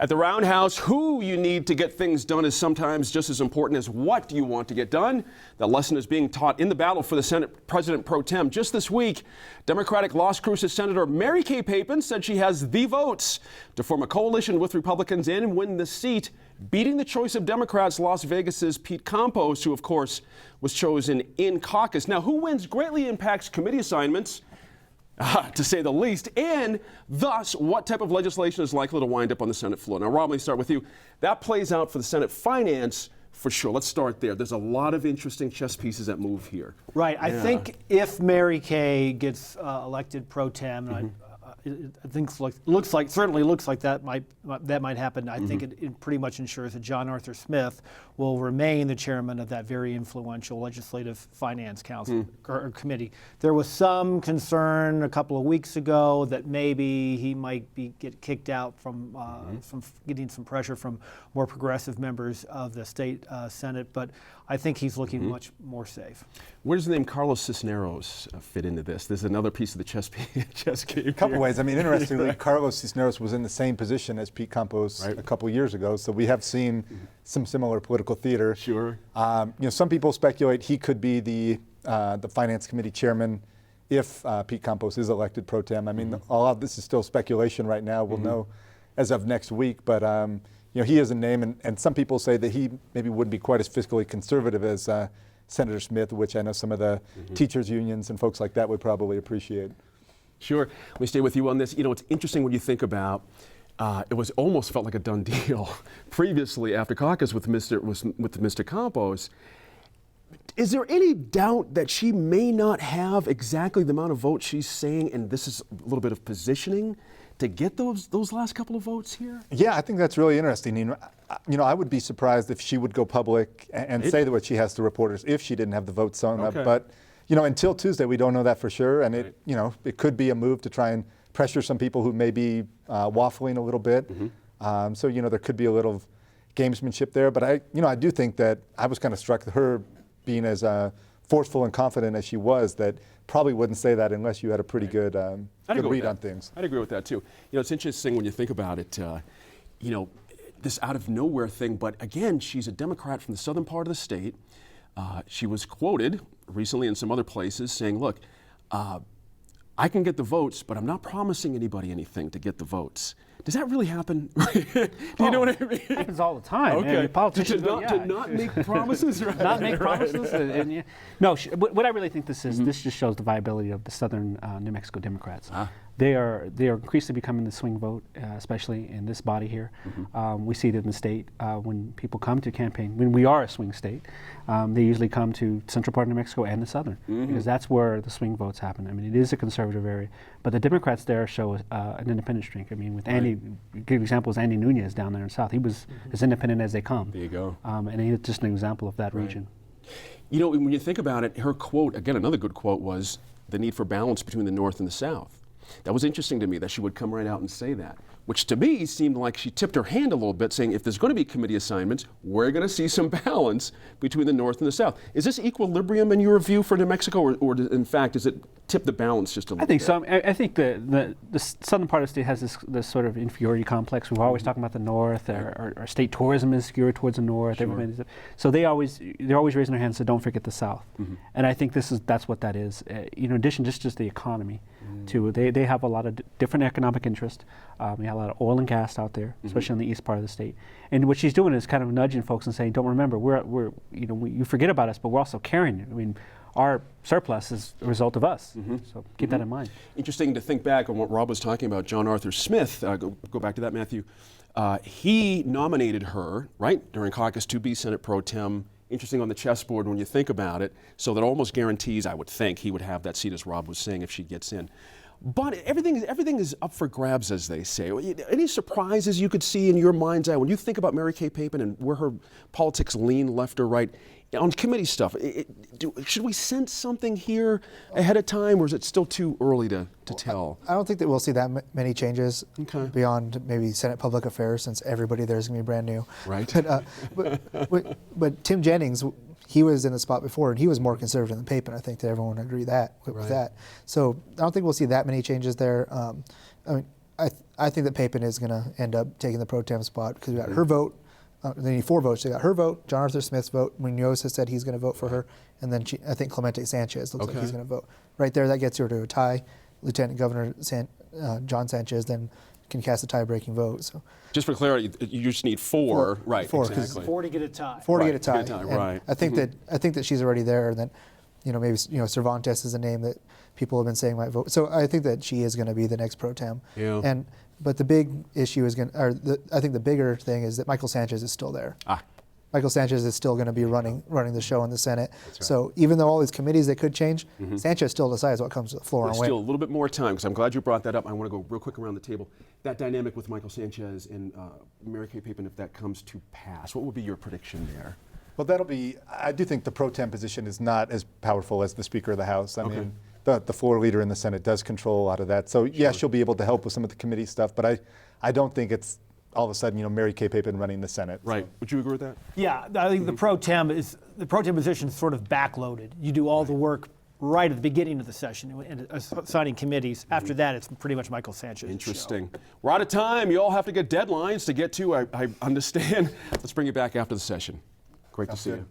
At the Roundhouse, who you need to get things done is sometimes just as important as what you want to get done. That lesson is being taught in the battle for the Senate President Pro Tem. Just this week, Democratic Las Cruces Senator Mary Kay Papen said she has the votes to form a coalition with Republicans and win the seat, beating the choice of Democrats, Las Vegas's Pete Campos, who of course was chosen in caucus. Now, who wins greatly impacts committee assignments, to say the least, and thus what type of legislation is likely to wind up on the Senate floor. Now, Rob, let me start with you. That plays out for the Senate Finance for sure. Let's start there. There's a lot of interesting chess pieces that move here. Right. I think if Mary Kay gets elected pro tem, and I think certainly looks like that might happen. I think it pretty much ensures that John Arthur Smith will remain the chairman of that very influential Legislative Finance Council or committee. There was some concern a couple of weeks ago that maybe he might get kicked out from getting some pressure from more progressive members of the state Senate, but I think he's looking much more safe. Where does the name Carlos Cisneros fit into this? There's another piece of the chess game. A couple ways. I mean, interestingly, Carlos Cisneros was in the same position as Pete Campos a couple years ago, so we have seen some similar political theater. Sure. Some people speculate he could be the Finance Committee chairman if Pete Campos is elected pro tem. I mean, all of this is still speculation right now. We'll know as of next week, but he is a name, and some people say that he maybe wouldn't be quite as fiscally conservative as Senator Smith, which I know some of the teachers unions and folks like that would probably appreciate. Sure. Let me stay with you on this. It's interesting when you think about it was almost felt like a done deal previously after caucus with Mr. Campos. Is there any doubt that she may not have exactly the amount of votes she's saying, and this is a little bit of positioning to get those last couple of votes here? Yeah, I think that's really interesting. I would be surprised if she would go public and say what she has to reporters if she didn't have the votes sewn up. But until Tuesday, we don't know that for sure, and it could be a move to try and pressure some people who may be waffling a little bit. So there could be a little gamesmanship there. But I do think that I was kind of struck with her being as forceful and confident as she was, that probably wouldn't say that unless you had a pretty good read on things. I'd agree with that too. It's interesting when you think about it, this out of nowhere thing, but again, she's a Democrat from the southern part of the state. She was quoted recently in some other places saying, look, I can get the votes, but I'm not promising anybody anything to get the votes. Does that really happen? Do you know what I mean? It happens all the time. Okay. Politicians to not make promises, right? Not make promises. No, what I really think this is, this just shows the viability of the southern New Mexico Democrats. They are increasingly becoming the swing vote, especially in this body here. We see it in the state when people come to campaign. When we are a swing state, they usually come to central part of New Mexico and the southern, because that's where the swing votes happen. I mean, it is a conservative area, but the Democrats there show an independent strength. I mean, with Andy, a good example is Andy Nunez down there in the south. He was as independent as they come. There you go. And he's just an example of that region. When you think about it, her quote, again, another good quote was the need for balance between the North and the South. That was interesting to me that she would come right out and say that, which to me seemed like she tipped her hand a little bit, saying if there's going to be committee assignments, we're going to see some balance between the North and the South. Is this equilibrium in your view for New Mexico, or in fact, does it tip the balance just a little bit? I think so. I think the southern part of the state has this sort of inferiority complex. We're always talking about the North. Our state tourism is skewed towards the North. Sure. So they're always raising their hands, so don't forget the South. And I think that's what that is. In addition, just the economy, too. They have a lot of different economic interest. We have a lot of oil and gas out there, especially in the east part of the state. And what she's doing is kind of nudging folks and saying, "Don't remember, you forget about us, but we're also carrying you. I mean, our surplus is a result of us." So keep that in mind. Interesting to think back on what Rob was talking about. John Arthur Smith, go back to that, Matthew. He nominated her during caucus to be Senate Pro Tem. Interesting on the chessboard when you think about it. So that almost guarantees, I would think, he would have that seat, as Rob was saying, if she gets in. But everything is up for grabs, as they say. Any surprises you could see in your mind's eye when you think about Mary Kay Papen and where her politics lean, left or right, on committee stuff? Should we sense something here ahead of time, or is it still too early to tell? I don't think that we'll see that many changes beyond maybe Senate Public Affairs, since everybody there is going to be brand new. Right. But Tim Jennings, he was in the spot before, and he was more conservative than Papen. I think that everyone would agree with that. So I don't think we'll see that many changes there. I think that Papin is going to end up taking the pro tem spot because we got her vote. They need 4 votes. They got her vote, John Arthur Smith's vote. Munoz has said he's going to vote for her, and then I think Clemente Sanchez looks like he's going to vote. Right there, that gets her to a tie. Lieutenant Governor John Sanchez then can cast a tie-breaking vote. So Just for clarity, you just need 4. Right, 4, 'cause exactly. 4 to get a tie. 4 to Right, get a tie. get a tie, And right. I think that she's already there, and that maybe Cervantes is a name that people have been saying might vote. So I think that she is going to be the next pro tem. Yeah. But the big issue is I think the bigger thing is that Michael Sanchez is still there. Michael Sanchez is still going to be running the show in the Senate. right. So even though all these committees they could change, Sanchez still decides what comes to the floor There's and still a when. little bit more time, because I'm glad you brought that up. I want to go real quick around the table. That dynamic with Michael Sanchez and Mary Kay Papin, if that comes to pass, what would be your prediction there? Well, I do think the pro tem position is not as powerful as the Speaker of the House. I mean, the floor leader in the Senate does control a lot of that. So, yeah, she'll be able to help with some of the committee stuff, but I don't think it's all of a sudden, Mary Kay Papin running the Senate. Right. So. Would you agree with that? Yeah, I think the pro tem position is sort of backloaded. You do all the work right at the beginning of the session and assigning committees. After that, it's pretty much Michael Sanchez. Interesting. We're out of time. You all have to get deadlines to get to. I understand. Let's bring you back after the session. Great to see you.